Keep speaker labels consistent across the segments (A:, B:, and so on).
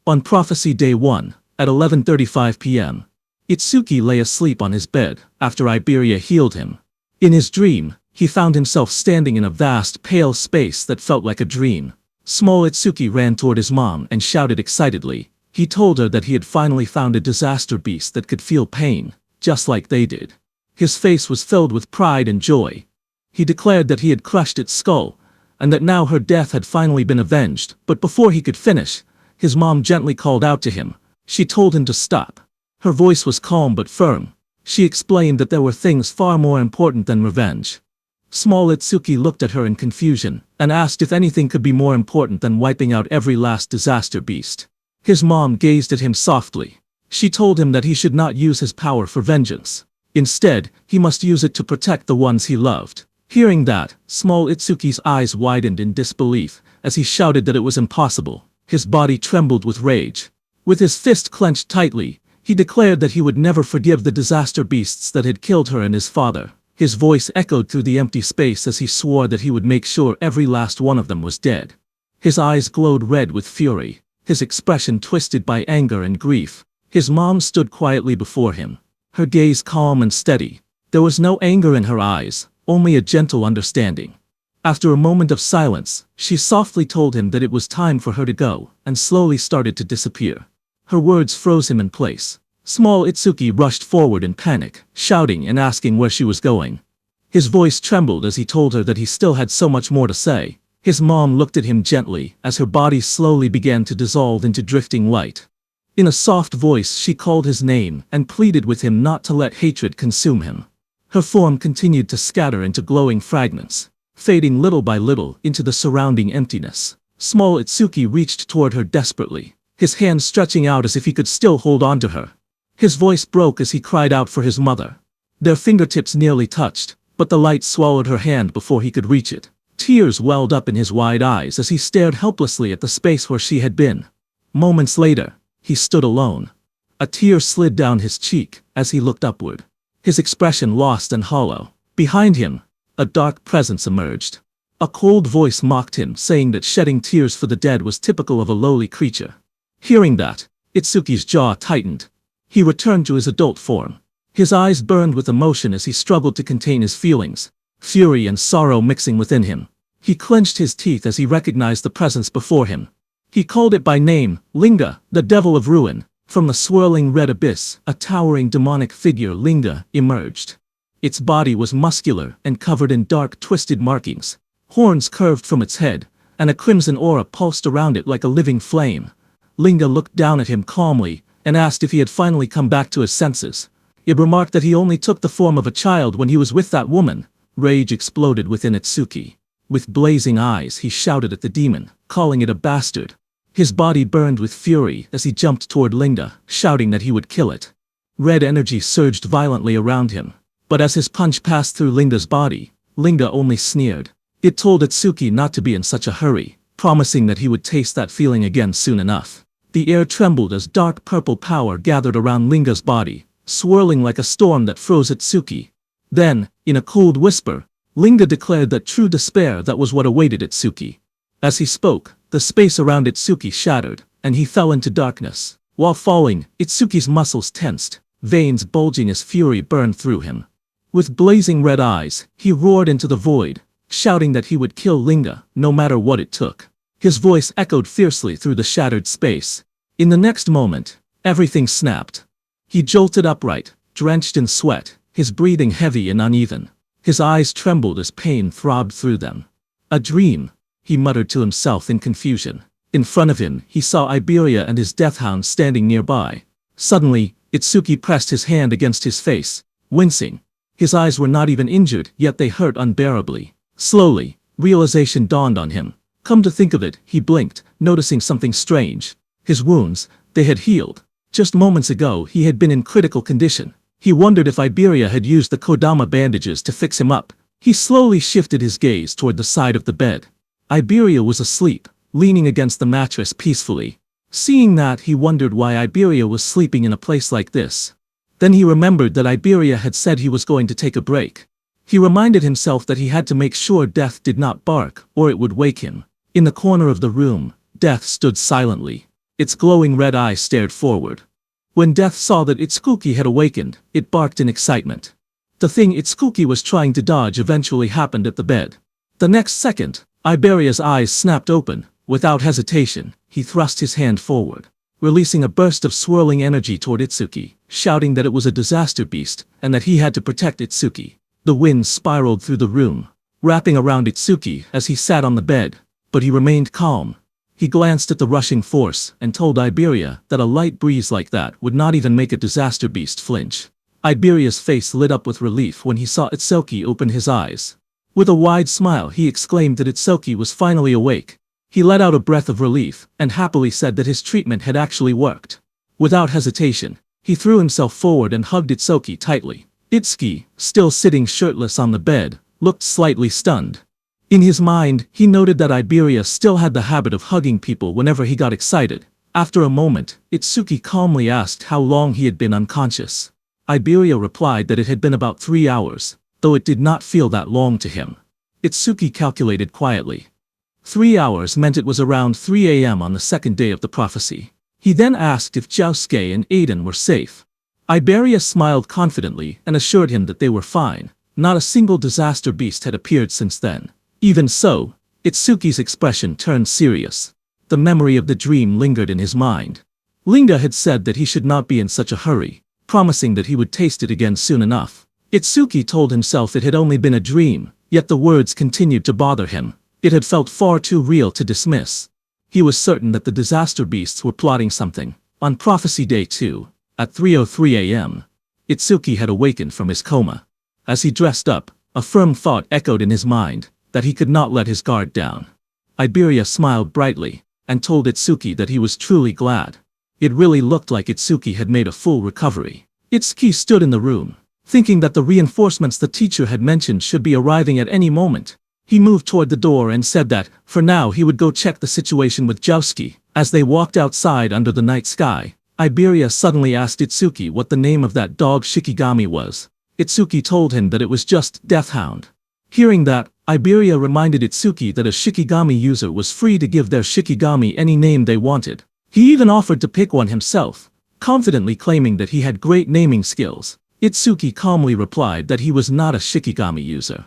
A: On Prophecy Day 1, at 11:35 p.m., Itsuki lay asleep on his bed after Iberia healed him. In his dream, he found himself standing in a vast, pale space that felt like a dream. Small Itsuki ran toward his mom and shouted excitedly. He told her that he had finally found a disaster beast that could feel pain, just like they did. His face was filled with pride and joy. He declared that he had crushed its skull, and that now her death had finally been avenged, but before he could finish, his mom gently called out to him. She told him to stop. Her voice was calm but firm. She explained that there were things far more important than revenge. Small Itsuki looked at her in confusion, and asked if anything could be more important than wiping out every last disaster beast. His mom gazed at him softly. She told him that he should not use his power for vengeance. Instead, he must use it to protect the ones he loved. Hearing that, small Itsuki's eyes widened in disbelief, as he shouted that it was impossible. His body trembled with rage. With his fist clenched tightly, he declared that he would never forgive the disaster beasts that had killed her and his father. His voice echoed through the empty space as he swore that he would make sure every last one of them was dead. His eyes glowed red with fury, his expression twisted by anger and grief. His mom stood quietly before him, her gaze calm and steady. There was no anger in her eyes, only a gentle understanding. After a moment of silence, she softly told him that it was time for her to go, and slowly started to disappear. Her words froze him in place. Small Itsuki rushed forward in panic, shouting and asking where she was going. His voice trembled as he told her that he still had so much more to say. His mom looked at him gently as her body slowly began to dissolve into drifting light. In a soft voice she called his name and pleaded with him not to let hatred consume him. Her form continued to scatter into glowing fragments, fading little by little into the surrounding emptiness. Small Itsuki reached toward her desperately, his hands stretching out as if he could still hold on to her. His voice broke as he cried out for his mother. Their fingertips nearly touched, but the light swallowed her hand before he could reach it. Tears welled up in his wide eyes as he stared helplessly at the space where she had been. Moments later, he stood alone. A tear slid down his cheek as he looked upward, his expression lost and hollow. Behind him, a dark presence emerged. A cold voice mocked him, saying that shedding tears for the dead was typical of a lowly creature. Hearing that, Itsuki's jaw tightened. He returned to his adult form. His eyes burned with emotion as he struggled to contain his feelings, fury and sorrow mixing within him. He clenched his teeth as he recognized the presence before him. He called it by name, Linga, the devil of ruin. From the swirling red abyss, a towering demonic figure, Linga, emerged. Its body was muscular and covered in dark, twisted markings. Horns curved from its head, and a crimson aura pulsed around it like a living flame. Linga looked down at him calmly, and asked if he had finally come back to his senses. It remarked that he only took the form of a child when he was with that woman. Rage exploded within Itsuki. With blazing eyes he shouted at the demon, calling it a bastard. His body burned with fury as he jumped toward Linga, shouting that he would kill it. Red energy surged violently around him, but as his punch passed through Linga's body, Linga only sneered. It told Itsuki not to be in such a hurry, promising that he would taste that feeling again soon enough. The air trembled as dark purple power gathered around Linga's body, swirling like a storm that froze Itsuki. Then, in a cold whisper, Linga declared that true despair that was what awaited Itsuki. As he spoke, the space around Itsuki shattered, and he fell into darkness. While falling, Itsuki's muscles tensed, veins bulging as fury burned through him. With blazing red eyes, he roared into the void, shouting that he would kill Linga, no matter what it took. His voice echoed fiercely through the shattered space. In the next moment, everything snapped. He jolted upright, drenched in sweat, his breathing heavy and uneven. His eyes trembled as pain throbbed through them. A dream, he muttered to himself in confusion. In front of him, he saw Iberia and his deathhound standing nearby. Suddenly, Itsuki pressed his hand against his face, wincing. His eyes were not even injured, yet they hurt unbearably. Slowly, realization dawned on him. Come to think of it, he blinked, noticing something strange. His wounds, they had healed. Just moments ago he had been in critical condition. He wondered if Iberia had used the Kodama bandages to fix him up. He slowly shifted his gaze toward the side of the bed. Iberia was asleep, leaning against the mattress peacefully. Seeing that, he wondered why Iberia was sleeping in a place like this. Then he remembered that Iberia had said he was going to take a break. He reminded himself that he had to make sure Death did not bark, or it would wake him. In the corner of the room, Death stood silently. Its glowing red eye stared forward. When Death saw that Itsuki had awakened, it barked in excitement. The thing Itsuki was trying to dodge eventually happened at the bed. The next second, Iberia's eyes snapped open. Without hesitation, he thrust his hand forward, releasing a burst of swirling energy toward Itsuki, shouting that it was a disaster beast and that he had to protect Itsuki. The wind spiraled through the room, wrapping around Itsuki as he sat on the bed, but he remained calm. He glanced at the rushing force and told Iberia that a light breeze like that would not even make a disaster beast flinch. Iberia's face lit up with relief when he saw Itsuki open his eyes. With a wide smile, he exclaimed that Itsuki was finally awake. He let out a breath of relief and happily said that his treatment had actually worked. Without hesitation, he threw himself forward and hugged Itsuki tightly. Itsuki, still sitting shirtless on the bed, looked slightly stunned. In his mind, he noted that Iberia still had the habit of hugging people whenever he got excited. After a moment, Itsuki calmly asked how long he had been unconscious. Iberia replied that it had been about 3 hours, though it did not feel that long to him. Itsuki calculated quietly. 3 hours meant it was around 3 a.m. on the second day of the prophecy. He then asked if Josuke and Aiden were safe. Iberia smiled confidently and assured him that they were fine. Not a single disaster beast had appeared since then. Even so, Itsuki's expression turned serious. The memory of the dream lingered in his mind. Linga had said that he should not be in such a hurry, promising that he would taste it again soon enough. Itsuki told himself it had only been a dream, yet the words continued to bother him. It had felt far too real to dismiss. He was certain that the disaster beasts were plotting something. On prophecy day 2, at 3:03 a.m., Itsuki had awakened from his coma. As he dressed up, a firm thought echoed in his mind, that he could not let his guard down. Iberia smiled brightly, and told Itsuki that he was truly glad. It really looked like Itsuki had made a full recovery. Itsuki stood in the room, thinking that the reinforcements the teacher had mentioned should be arriving at any moment. He moved toward the door and said that, for now, he would go check the situation with Josuke. As they walked outside under the night sky, Iberia suddenly asked Itsuki what the name of that dog Shikigami was. Itsuki told him that it was just Deathhound. Hearing that, Iberia reminded Itsuki that a Shikigami user was free to give their Shikigami any name they wanted. He even offered to pick one himself, confidently claiming that he had great naming skills. Itsuki calmly replied that he was not a Shikigami user.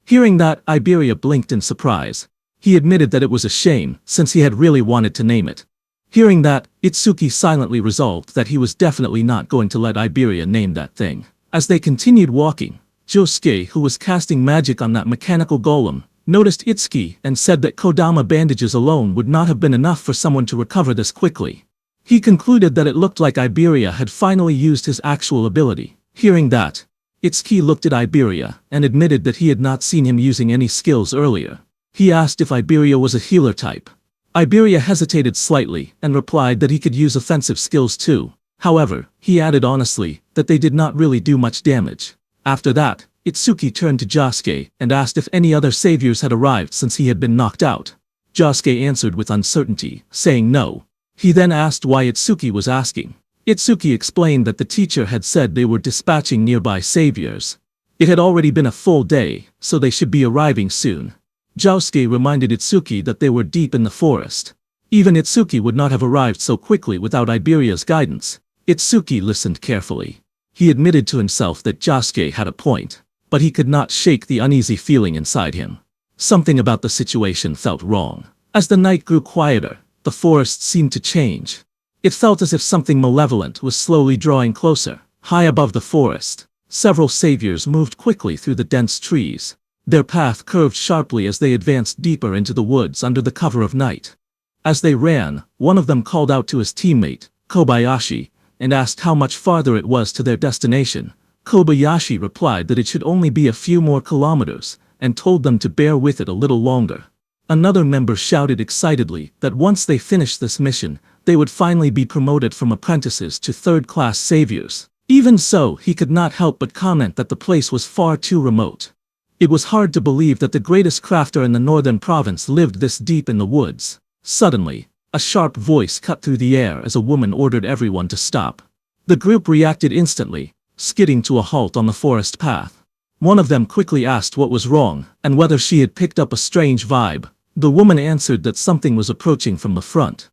A: Hearing that, Iberia blinked in surprise. He admitted that it was a shame, since he had really wanted to name it. Hearing that, Itsuki silently resolved that he was definitely not going to let Iberia name that thing. As they continued walking, Josuke, who was casting magic on that mechanical golem, noticed Itsuki and said that Kodama bandages alone would not have been enough for someone to recover this quickly. He concluded that it looked like Iberia had finally used his actual ability. Hearing that, Itsuki looked at Iberia and admitted that he had not seen him using any skills earlier. He asked if Iberia was a healer type. Iberia hesitated slightly and replied that he could use offensive skills too. However, he added honestly that they did not really do much damage. After that, Itsuki turned to Josuke and asked if any other saviors had arrived since he had been knocked out. Josuke answered with uncertainty, saying no. He then asked why Itsuki was asking. Itsuki explained that the teacher had said they were dispatching nearby saviors. It had already been a full day, so they should be arriving soon. Josuke reminded Itsuki that they were deep in the forest. Even Itsuki would not have arrived so quickly without Iberia's guidance. Itsuki listened carefully. He admitted to himself that Josuke had a point, but he could not shake the uneasy feeling inside him. Something about the situation felt wrong. As the night grew quieter, the forest seemed to change. It felt as if something malevolent was slowly drawing closer. High above the forest, several saviors moved quickly through the dense trees. Their path curved sharply as they advanced deeper into the woods under the cover of night. As they ran, one of them called out to his teammate, Kobayashi, and asked how much farther it was to their destination. Kobayashi replied that it should only be a few more kilometers, and told them to bear with it a little longer. Another member shouted excitedly that once they finished this mission, they would finally be promoted from apprentices to third-class saviors. Even so, he could not help but comment that the place was far too remote. It was hard to believe that the greatest crafter in the northern province lived this deep in the woods. Suddenly, a sharp voice cut through the air as a woman ordered everyone to stop. The group reacted instantly, skidding to a halt on the forest path. One of them quickly asked what was wrong and whether she had picked up a strange vibe. The woman answered that something was approaching from the front.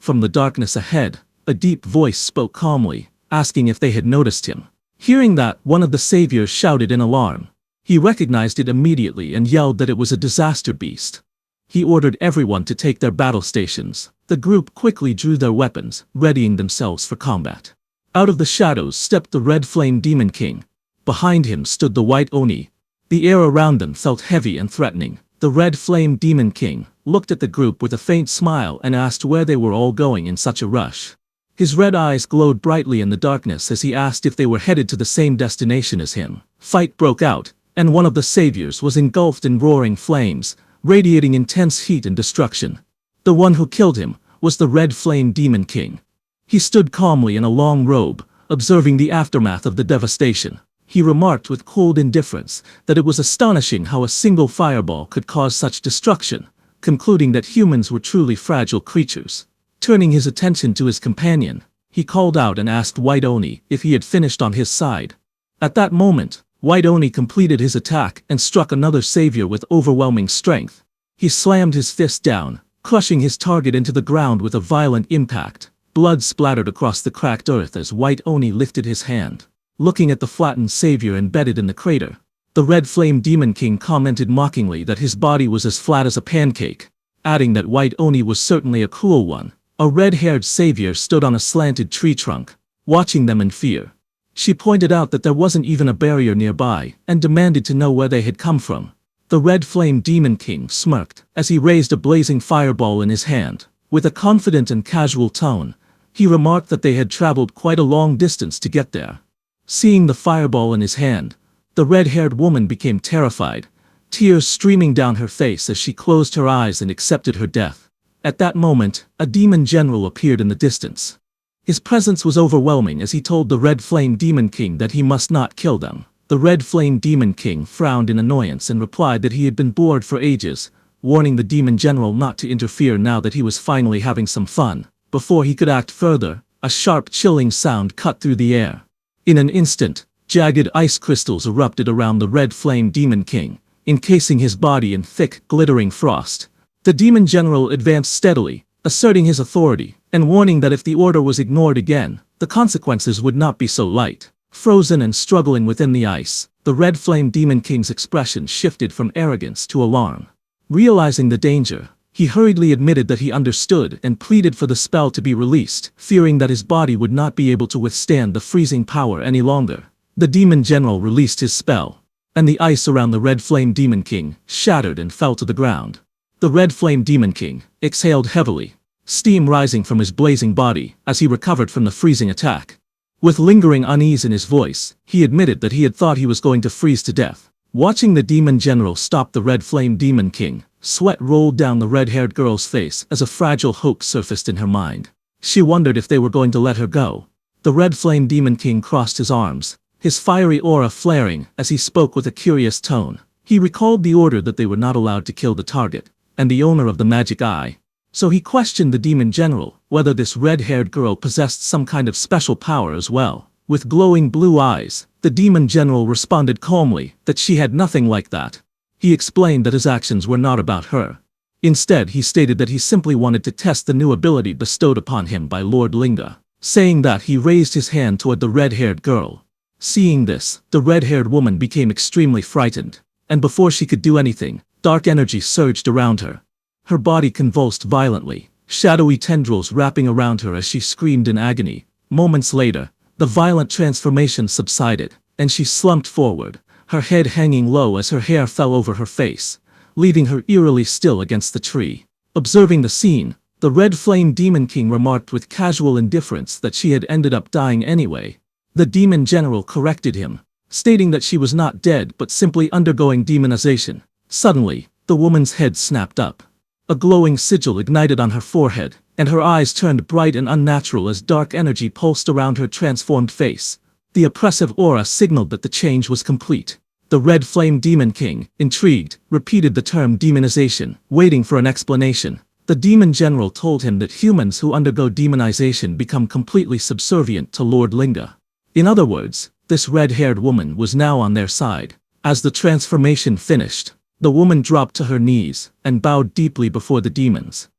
A: From the darkness ahead, a deep voice spoke calmly, asking if they had noticed him. Hearing that, one of the saviors shouted in alarm. He recognized it immediately and yelled that it was a disaster beast. He ordered everyone to take their battle stations. The group quickly drew their weapons, readying themselves for combat. Out of the shadows stepped the Red Flame Demon King. Behind him stood the White Oni. The air around them felt heavy and threatening. The Red Flame Demon King looked at the group with a faint smile and asked where they were all going in such a rush. His red eyes glowed brightly in the darkness as he asked if they were headed to the same destination as him. Fight broke out, and one of the saviors was engulfed in roaring flames, radiating intense heat and destruction. The one who killed him was the Red Flame Demon King. He stood calmly in a long robe, observing the aftermath of the devastation. He remarked with cold indifference that it was astonishing how a single fireball could cause such destruction, concluding that humans were truly fragile creatures. Turning his attention to his companion, he called out and asked White Oni if he had finished on his side. At that moment, White Oni completed his attack and struck another savior with overwhelming strength. He slammed his fist down, crushing his target into the ground with a violent impact. Blood splattered across the cracked earth as White Oni lifted his hand. Looking at the flattened savior embedded in the crater, the Red Flame Demon King commented mockingly that his body was as flat as a pancake, adding that White Oni was certainly a cruel one. A red-haired savior stood on a slanted tree trunk, watching them in fear. She pointed out that there wasn't even a barrier nearby, and demanded to know where they had come from. The Red Flame Demon King smirked as he raised a blazing fireball in his hand. With a confident and casual tone, he remarked that they had traveled quite a long distance to get there. Seeing the fireball in his hand, the red-haired woman became terrified, tears streaming down her face as she closed her eyes and accepted her death. At that moment, a demon general appeared in the distance. His presence was overwhelming as he told the Red Flame Demon King that he must not kill them. The Red Flame Demon King frowned in annoyance and replied that he had been bored for ages, warning the demon general not to interfere now that he was finally having some fun. Before he could act further, a sharp chilling sound cut through the air. In an instant, jagged ice crystals erupted around the Red Flame Demon King, encasing his body in thick, glittering frost. The demon general advanced steadily, asserting his authority, and warning that if the order was ignored again, the consequences would not be so light. Frozen and struggling within the ice, the Red Flame Demon King's expression shifted from arrogance to alarm. Realizing the danger, he hurriedly admitted that he understood and pleaded for the spell to be released, fearing that his body would not be able to withstand the freezing power any longer. The demon general released his spell, and the ice around the Red Flame Demon King shattered and fell to the ground. The Red Flame Demon King exhaled heavily, steam rising from his blazing body as he recovered from the freezing attack. With lingering unease in his voice, he admitted that he had thought he was going to freeze to death. Watching the demon general stop the Red Flame Demon King, sweat rolled down the red-haired girl's face as a fragile hope surfaced in her mind. She wondered if they were going to let her go. The Red Flame Demon King crossed his arms, his fiery aura flaring as he spoke with a curious tone. He recalled the order that they were not allowed to kill the target, and the owner of the magic eye. So he questioned the demon general whether this red-haired girl possessed some kind of special power as well. With glowing blue eyes, the demon general responded calmly that she had nothing like that. He explained that his actions were not about her. Instead, he stated that he simply wanted to test the new ability bestowed upon him by Lord Linga. Saying that, he raised his hand toward the red-haired girl. Seeing this, the red-haired woman became extremely frightened, and before she could do anything, dark energy surged around her. Her body convulsed violently, shadowy tendrils wrapping around her as she screamed in agony. Moments later, the violent transformation subsided, and she slumped forward, her head hanging low as her hair fell over her face, leaving her eerily still against the tree. Observing the scene, the Red Flame Demon King remarked with casual indifference that she had ended up dying anyway. The demon general corrected him, stating that she was not dead but simply undergoing demonization. Suddenly, the woman's head snapped up. A glowing sigil ignited on her forehead, and her eyes turned bright and unnatural as dark energy pulsed around her transformed face. The oppressive aura signaled that the change was complete. The Red Flame Demon King, intrigued, repeated the term demonization, waiting for an explanation. The demon general told him that humans who undergo demonization become completely subservient to Lord Linga. In other words, this red-haired woman was now on their side. As the transformation finished, the woman dropped to her knees and bowed deeply before the demons.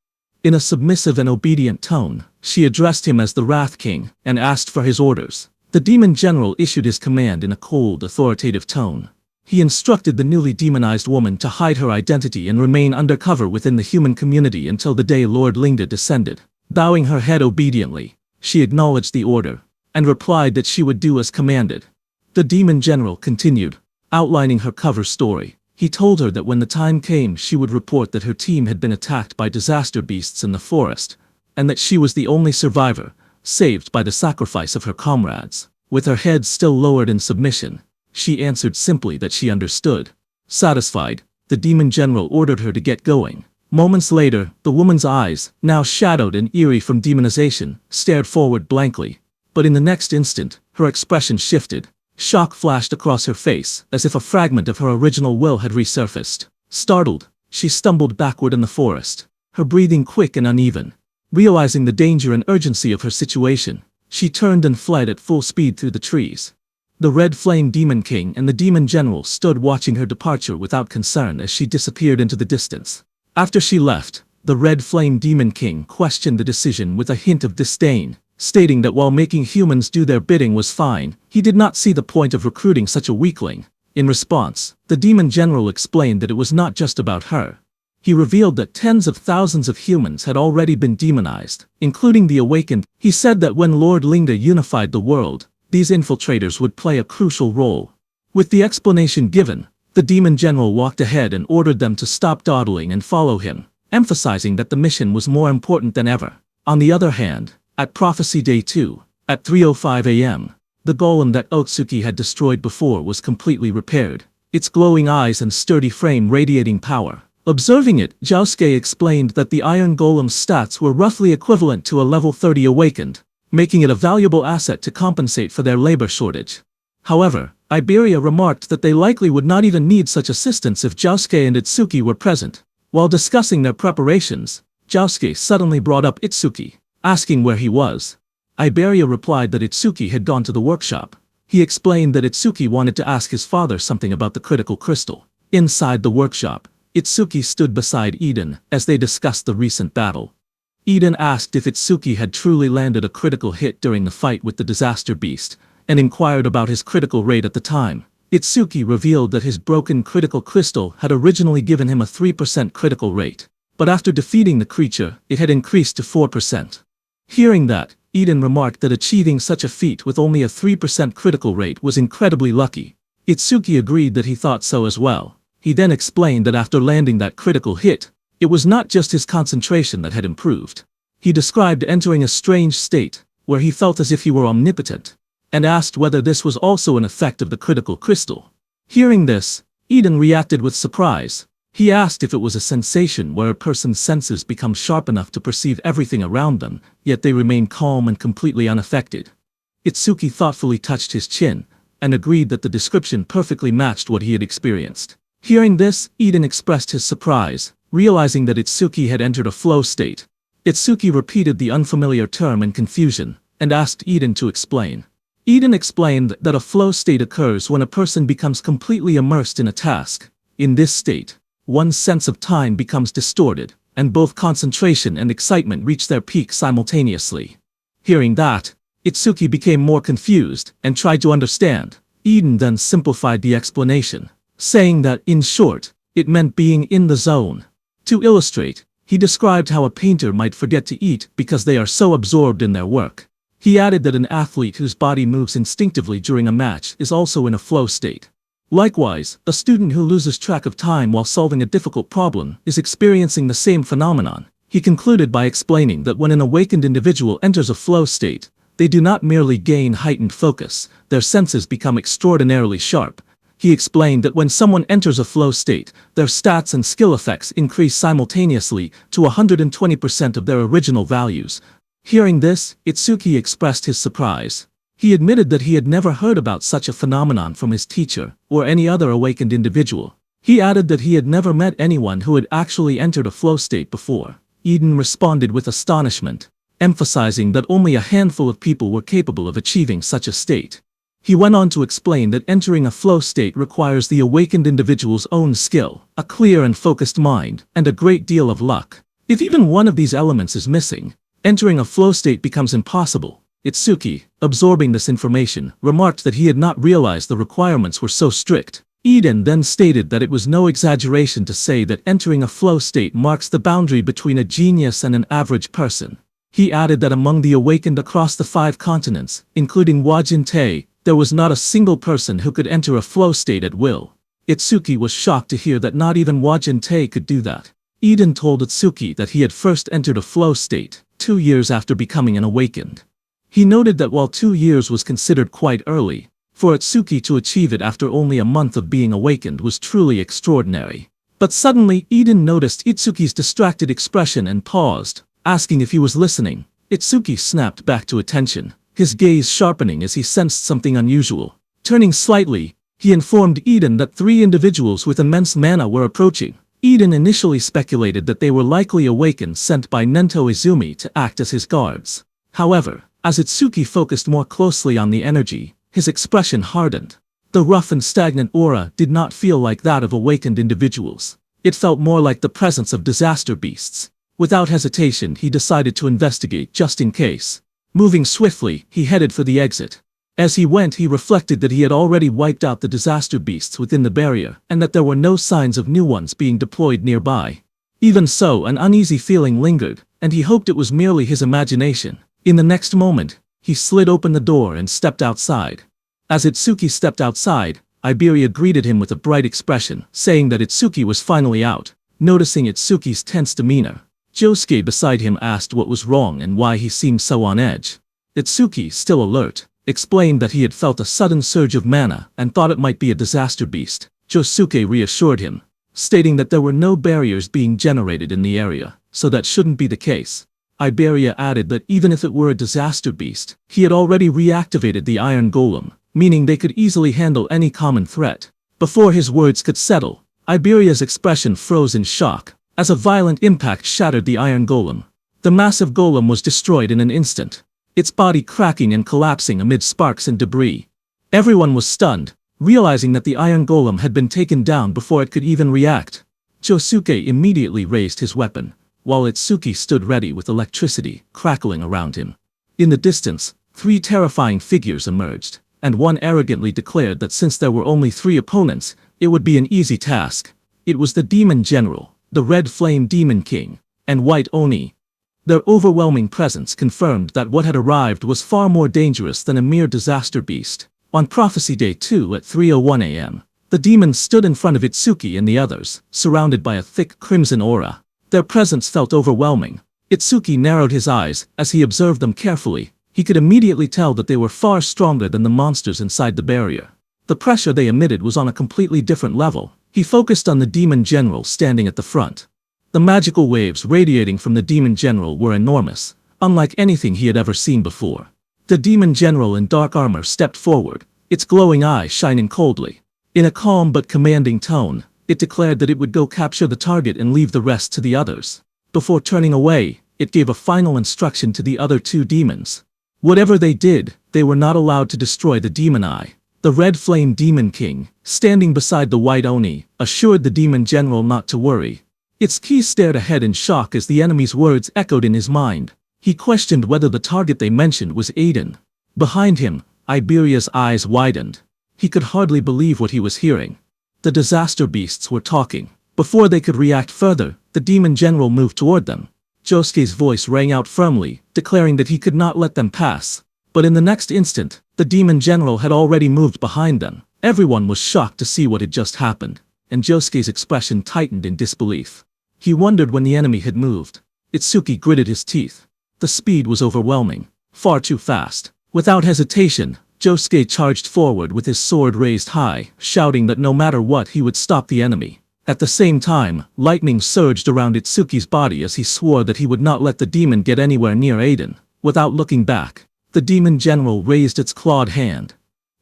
A: In a submissive and obedient tone, she addressed him as the Wrath King and asked for his orders. The demon general issued his command in a cold, authoritative tone. He instructed the newly demonized woman to hide her identity and remain undercover within the human community until the day Lord Lingda descended. Bowing her head obediently, she acknowledged the order and replied that she would do as commanded. The demon general continued, outlining her cover story. He told her that when the time came she would report that her team had been attacked by disaster beasts in the forest, and that she was the only survivor, saved by the sacrifice of her comrades. With her head still lowered in submission, she answered simply that she understood. Satisfied, the demon general ordered her to get going. Moments later, the woman's eyes, now shadowed and eerie from demonization, stared forward blankly. But in the next instant, her expression shifted. Shock flashed across her face, as if a fragment of her original will had resurfaced. Startled, she stumbled backward in the forest, her breathing quick and uneven. Realizing the danger and urgency of her situation, she turned and fled at full speed through the trees. The Red Flame Demon King and the Demon General stood watching her departure without concern as she disappeared into the distance. After she left, the Red Flame Demon King questioned the decision with a hint of disdain, stating that while making humans do their bidding was fine, he did not see the point of recruiting such a weakling. In response, the Demon General explained that it was not just about her. He revealed that tens of thousands of humans had already been demonized, including the Awakened. He said that when Lord Lingda unified the world, these infiltrators would play a crucial role. With the explanation given, the Demon General walked ahead and ordered them to stop dawdling and follow him, emphasizing that the mission was more important than ever. On the other hand, at Prophecy Day 2, at 3:05 a.m., the golem that Otsuki had destroyed before was completely repaired, its glowing eyes and sturdy frame radiating power. Observing it, Josuke explained that the Iron Golem's stats were roughly equivalent to a level 30 Awakened, making it a valuable asset to compensate for their labor shortage. However, Iberia remarked that they likely would not even need such assistance if Josuke and Itsuki were present. While discussing their preparations, Josuke suddenly brought up Itsuki, asking where he was. Iberia replied that Itsuki had gone to the workshop. He explained that Itsuki wanted to ask his father something about the critical crystal. Inside the workshop, Itsuki stood beside Eden as they discussed the recent battle. Eden asked if Itsuki had truly landed a critical hit during the fight with the disaster beast, and inquired about his critical rate at the time. Itsuki revealed that his broken critical crystal had originally given him a 3% critical rate, but after defeating the creature, it had increased to 4%. Hearing that, Eden remarked that achieving such a feat with only a 3% critical rate was incredibly lucky. Itsuki agreed that he thought so as well. He then explained that after landing that critical hit, it was not just his concentration that had improved. He described entering a strange state, where he felt as if he were omnipotent, and asked whether this was also an effect of the critical crystal. Hearing this, Eden reacted with surprise. He asked if it was a sensation where a person's senses become sharp enough to perceive everything around them, yet they remain calm and completely unaffected. Itsuki thoughtfully touched his chin, and agreed that the description perfectly matched what he had experienced. Hearing this, Eden expressed his surprise, realizing that Itsuki had entered a flow state. Itsuki repeated the unfamiliar term in confusion, and asked Eden to explain. Eden explained that a flow state occurs when a person becomes completely immersed in a task. In this state, one's sense of time becomes distorted, and both concentration and excitement reach their peak simultaneously. Hearing that, Itsuki became more confused and tried to understand. Eden then simplified the explanation, saying that, in short, it meant being in the zone. To illustrate, he described how a painter might forget to eat because they are so absorbed in their work. He added that an athlete whose body moves instinctively during a match is also in a flow state. Likewise, a student who loses track of time while solving a difficult problem is experiencing the same phenomenon. He concluded by explaining that when an awakened individual enters a flow state, they do not merely gain heightened focus, their senses become extraordinarily sharp. He explained that when someone enters a flow state, their stats and skill effects increase simultaneously to 120% of their original values. Hearing this, Itsuki expressed his surprise. He admitted that he had never heard about such a phenomenon from his teacher, or any other awakened individual. He added that he had never met anyone who had actually entered a flow state before. Eden responded with astonishment, emphasizing that only a handful of people were capable of achieving such a state. He went on to explain that entering a flow state requires the awakened individual's own skill, a clear and focused mind, and a great deal of luck. If even one of these elements is missing, entering a flow state becomes impossible. Itsuki, absorbing this information, remarked that he had not realized the requirements were so strict. Eden then stated that it was no exaggeration to say that entering a flow state marks the boundary between a genius and an average person. He added that among the awakened across the 5 continents, including Wajin-Tae, there was not a single person who could enter a flow state at will. Itsuki was shocked to hear that not even Wajin-Tae could do that. Eden told Itsuki that he had first entered a flow state 2 years after becoming an awakened. He noted that while 2 years was considered quite early, for Itsuki to achieve it after only a month of being awakened was truly extraordinary. But suddenly Eden noticed Itsuki's distracted expression and paused, asking if he was listening. Itsuki snapped back to attention, his gaze sharpening as he sensed something unusual. Turning slightly, he informed Eden that 3 individuals with immense mana were approaching. Eden initially speculated that they were likely awakened sent by Nento Izumi to act as his guards. However, as Itsuki focused more closely on the energy, his expression hardened. The rough and stagnant aura did not feel like that of awakened individuals. It felt more like the presence of disaster beasts. Without hesitation, he decided to investigate just in case. Moving swiftly, he headed for the exit. As he went, he reflected that he had already wiped out the disaster beasts within the barrier, and that there were no signs of new ones being deployed nearby. Even so, an uneasy feeling lingered, and he hoped it was merely his imagination. In the next moment, he slid open the door and stepped outside. As Itsuki stepped outside, Iberia greeted him with a bright expression, saying that Itsuki was finally out. Noticing Itsuki's tense demeanor, Josuke beside him asked what was wrong and why he seemed so on edge. Itsuki, still alert, explained that he had felt a sudden surge of mana and thought it might be a disaster beast. Josuke reassured him, stating that there were no barriers being generated in the area, so that shouldn't be the case. Iberia added that even if it were a disaster beast, he had already reactivated the Iron Golem, meaning they could easily handle any common threat. Before his words could settle, Iberia's expression froze in shock, as a violent impact shattered the Iron Golem. The massive golem was destroyed in an instant, its body cracking and collapsing amid sparks and debris. Everyone was stunned, realizing that the Iron Golem had been taken down before it could even react. Josuke immediately raised his weapon, while Itsuki stood ready with electricity crackling around him. In the distance, 3 terrifying figures emerged, and one arrogantly declared that since there were only 3 opponents, it would be an easy task. It was the Demon General, the Red Flame Demon King, and White Oni. Their overwhelming presence confirmed that what had arrived was far more dangerous than a mere disaster beast. On Prophecy Day 2 at 3:01 a.m., the demons stood in front of Itsuki and the others, surrounded by a thick crimson aura. Their presence felt overwhelming. Itsuki narrowed his eyes as he observed them carefully. He could immediately tell that they were far stronger than the monsters inside the barrier. The pressure they emitted was on a completely different level. He focused on the Demon General standing at the front. The magical waves radiating from the Demon General were enormous, unlike anything he had ever seen before. The Demon General in dark armor stepped forward, its glowing eye shining coldly. In a calm but commanding tone, it declared that it would go capture the target and leave the rest to the others. Before turning away, it gave a final instruction to the other 2 demons. Whatever they did, they were not allowed to destroy the Demon Eye. The Red Flame Demon King, standing beside the White Oni, assured the Demon General not to worry. Itsuki stared ahead in shock as the enemy's words echoed in his mind. He questioned whether the target they mentioned was Aiden. Behind him, Iberia's eyes widened. He could hardly believe what he was hearing. The disaster beasts were talking. Before they could react further, the Demon General moved toward them. Josuke's voice rang out firmly, declaring that he could not let them pass. But in the next instant, the Demon General had already moved behind them. Everyone was shocked to see what had just happened, and Josuke's expression tightened in disbelief. He wondered when the enemy had moved. Itsuki gritted his teeth. The speed was overwhelming, far too fast. Without hesitation, Josuke charged forward with his sword raised high, shouting that no matter what he would stop the enemy. At the same time, lightning surged around Itsuki's body as he swore that he would not let the demon get anywhere near Aiden. Without looking back, the Demon General raised its clawed hand.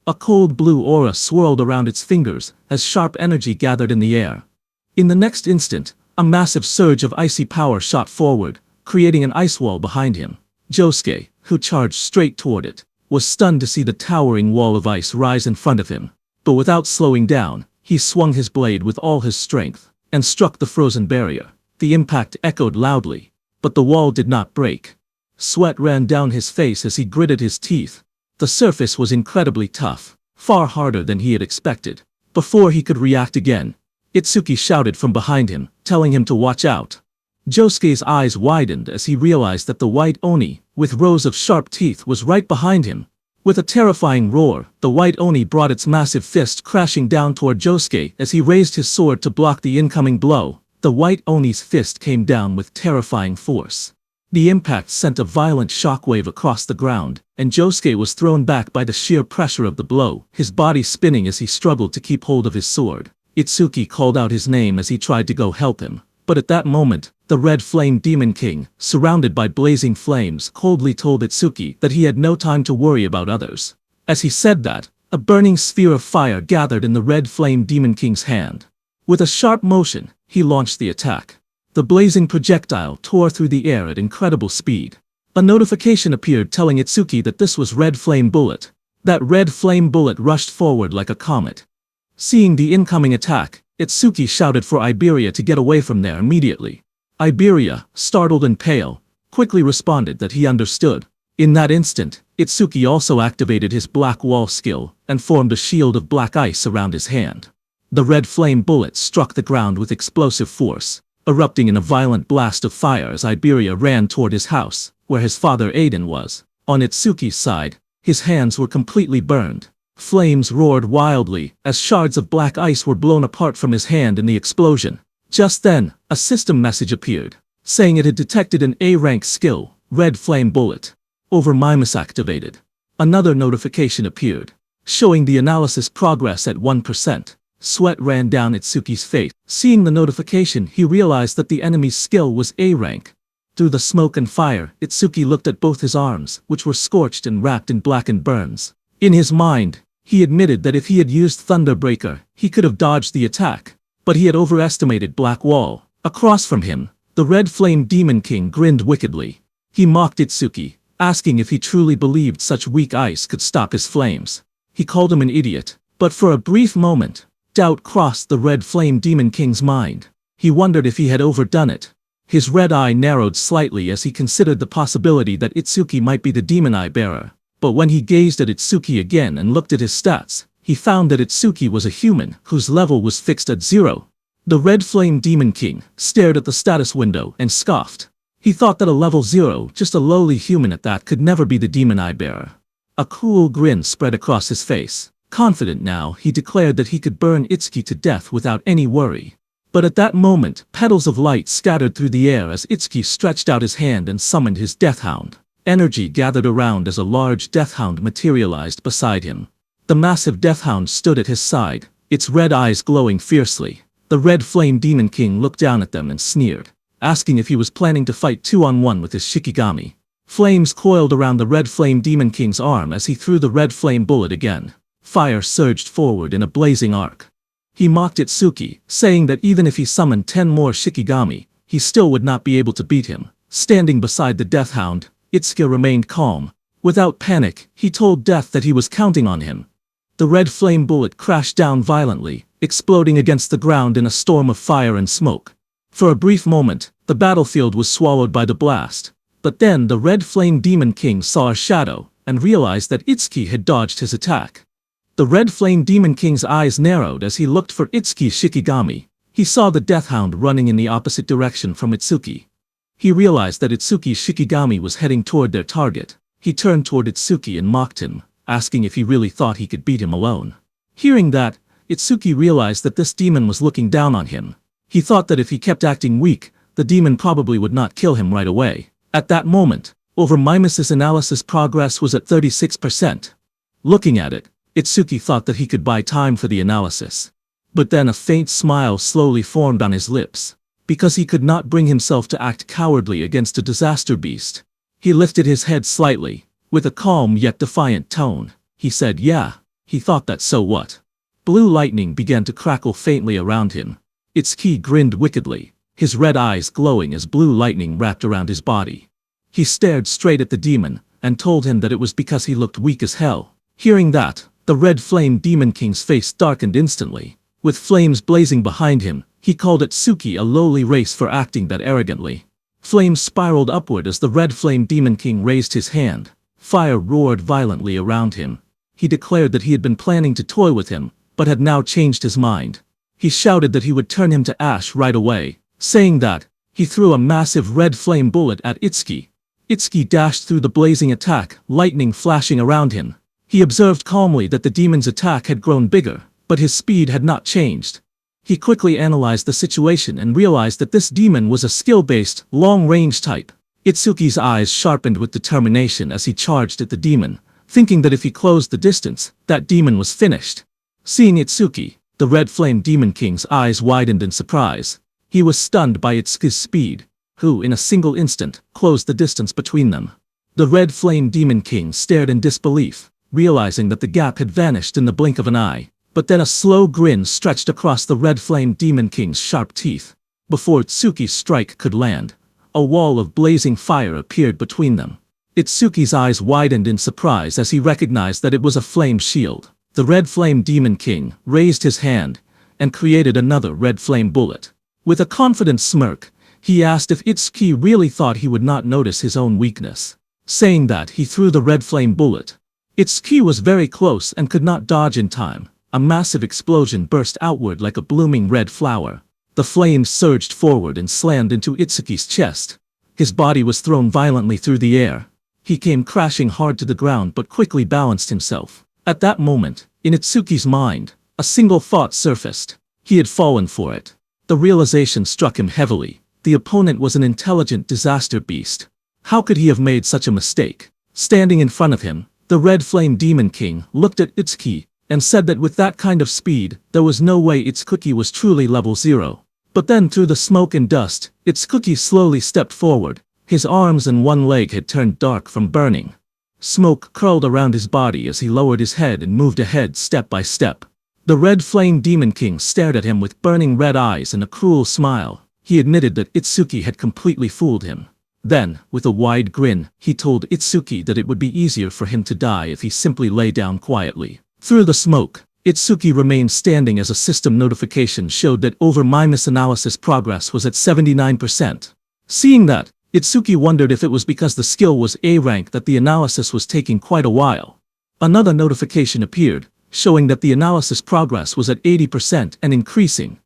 A: A cold blue aura swirled around its fingers as sharp energy gathered in the air. In the next instant, a massive surge of icy power shot forward, creating an ice wall behind him. Josuke, who charged straight toward it, was stunned to see the towering wall of ice rise in front of him. But without slowing down, he swung his blade with all his strength, and struck the frozen barrier. The impact echoed loudly, but the wall did not break. Sweat ran down his face as he gritted his teeth. The surface was incredibly tough, far harder than he had expected. Before he could react again, Itsuki shouted from behind him, telling him to watch out. Josuke's eyes widened as he realized that the white Oni, with rows of sharp teeth, was right behind him. With a terrifying roar, the white Oni brought its massive fist crashing down toward Josuke as he raised his sword to block the incoming blow. The white Oni's fist came down with terrifying force. The impact sent a violent shockwave across the ground, and Josuke was thrown back by the sheer pressure of the blow, his body spinning as he struggled to keep hold of his sword. Itsuki called out his name as he tried to go help him, but at that moment, the Red Flame Demon King, surrounded by blazing flames, coldly told Itsuki that he had no time to worry about others. As he said that, a burning sphere of fire gathered in the Red Flame Demon King's hand. With a sharp motion, he launched the attack. The blazing projectile tore through the air at incredible speed. A notification appeared telling Itsuki that this was Red Flame Bullet. That Red Flame Bullet rushed forward like a comet. Seeing the incoming attack, Itsuki shouted for Iberia to get away from there immediately. Iberia, startled and pale, quickly responded that he understood. In that instant, Itsuki also activated his Black Wall skill and formed a shield of black ice around his hand. The red flame bullet struck the ground with explosive force, erupting in a violent blast of fire as Iberia ran toward his house, where his father Aiden was. On Itsuki's side, his hands were completely burned. Flames roared wildly as shards of black ice were blown apart from his hand in the explosion. Just then, a system message appeared, saying it had detected an A-rank skill, Red Flame Bullet. Over-Mimus activated. Another notification appeared, showing the analysis progress at 1%. Sweat ran down Itsuki's face. Seeing the notification, he realized that the enemy's skill was A-rank. Through the smoke and fire, Itsuki looked at both his arms, which were scorched and wrapped in blackened burns. In his mind, he admitted that if he had used Thunderbreaker, he could have dodged the attack. But he had overestimated Black Wall. Across from him, the Red Flame Demon King grinned wickedly. He mocked Itsuki, asking if he truly believed such weak ice could stop his flames. He called him an idiot, but for a brief moment, doubt crossed the Red Flame Demon King's mind. He wondered if he had overdone it. His red eye narrowed slightly as he considered the possibility that Itsuki might be the Demon Eye Bearer. But when he gazed at Itsuki again and looked at his stats, he found that Itsuki was a human whose level was fixed at 0. The Red Flame Demon King stared at the status window and scoffed. He thought that a level 0, just a lowly human at that, could never be the Demon Eye Bearer. A cruel grin spread across his face. Confident now, he declared that he could burn Itsuki to death without any worry. But at that moment, petals of light scattered through the air as Itsuki stretched out his hand and summoned his Death Hound. Energy gathered around as a large Death Hound materialized beside him. The massive Death Hound stood at his side, its red eyes glowing fiercely. The Red Flame Demon King looked down at them and sneered, asking if he was planning to fight 2-on-1 with his Shikigami. Flames coiled around the Red Flame Demon King's arm as he threw the Red Flame Bullet again. Fire surged forward in a blazing arc. He mocked Itsuki, saying that even if he summoned 10 more Shikigami, he still would not be able to beat him. Standing beside the Death Hound, Itsuki remained calm. Without panic, he told Death that he was counting on him. The Red Flame Bullet crashed down violently, exploding against the ground in a storm of fire and smoke. For a brief moment, the battlefield was swallowed by the blast. But then the Red Flame Demon King saw a shadow, and realized that Itsuki had dodged his attack. The Red Flame Demon King's eyes narrowed as he looked for Itsuki's Shikigami. He saw the Death Hound running in the opposite direction from Itsuki. He realized that Itsuki's Shikigami was heading toward their target. He turned toward Itsuki and mocked him, asking if he really thought he could beat him alone. Hearing that, Itsuki realized that this demon was looking down on him. He thought that if he kept acting weak, the demon probably would not kill him right away. At that moment, Over-Mimus's analysis progress was at 36%. Looking at it, Itsuki thought that he could buy time for the analysis. But then a faint smile slowly formed on his lips. Because he could not bring himself to act cowardly against a disaster beast. He lifted his head slightly, with a calm yet defiant tone. He said, "Yeah." He thought that, so what? Blue lightning began to crackle faintly around him. Itsuki grinned wickedly, his red eyes glowing as blue lightning wrapped around his body. He stared straight at the demon, and told him that it was because he looked weak as hell. Hearing that, the Red Flame Demon King's face darkened instantly. With flames blazing behind him, He called Itsuki a lowly race for acting that arrogantly. Flames spiraled upward as the Red Flame Demon King raised his hand. Fire roared violently around him. He declared that he had been planning to toy with him, but had now changed his mind. He shouted that he would turn him to ash right away. Saying that, he threw a massive red flame bullet at Itsuki. Itsuki dashed through the blazing attack, lightning flashing around him. He observed calmly that the demon's attack had grown bigger, but his speed had not changed. He quickly analyzed the situation and realized that this demon was a skill-based, long-range type. Itsuki's eyes sharpened with determination as he charged at the demon, thinking that if he closed the distance, that demon was finished. Seeing Itsuki, the Red Flame Demon King's eyes widened in surprise. He was stunned by Itsuki's speed, who in a single instant, closed the distance between them. The Red Flame Demon King stared in disbelief, realizing that the gap had vanished in the blink of an eye. But then a slow grin stretched across the Red Flame Demon King's sharp teeth. Before Itsuki's strike could land, a wall of blazing fire appeared between them. Itsuki's eyes widened in surprise as he recognized that it was a flame shield. The Red Flame Demon King raised his hand and created another red flame bullet. With a confident smirk, he asked if Itsuki really thought he would not notice his own weakness. Saying that, he threw the red flame bullet. Itsuki was very close and could not dodge in time. A massive explosion burst outward like a blooming red flower. The flames surged forward and slammed into Itsuki's chest. His body was thrown violently through the air. He came crashing hard to the ground but quickly balanced himself. At that moment, in Itsuki's mind, a single thought surfaced. He had fallen for it. The realization struck him heavily. The opponent was an intelligent disaster beast. How could he have made such a mistake? Standing in front of him, the Red Flame Demon King looked at Itsuki and said that with that kind of speed, there was no way Itsuki was truly level 0. But then through the smoke and dust, Itsuki slowly stepped forward. His arms and one leg had turned dark from burning. Smoke curled around his body as he lowered his head and moved ahead step by step. The Red Flame Demon King stared at him with burning red eyes and a cruel smile. He admitted that Itsuki had completely fooled him. Then, with a wide grin, he told Itsuki that it would be easier for him to die if he simply lay down quietly. Through the smoke, Itsuki remained standing as a system notification showed that over-minus analysis progress was at 79%. Seeing that, Itsuki wondered if it was because the skill was A rank that the analysis was taking quite a while. Another notification appeared, showing that the analysis progress was at 80% and increasing.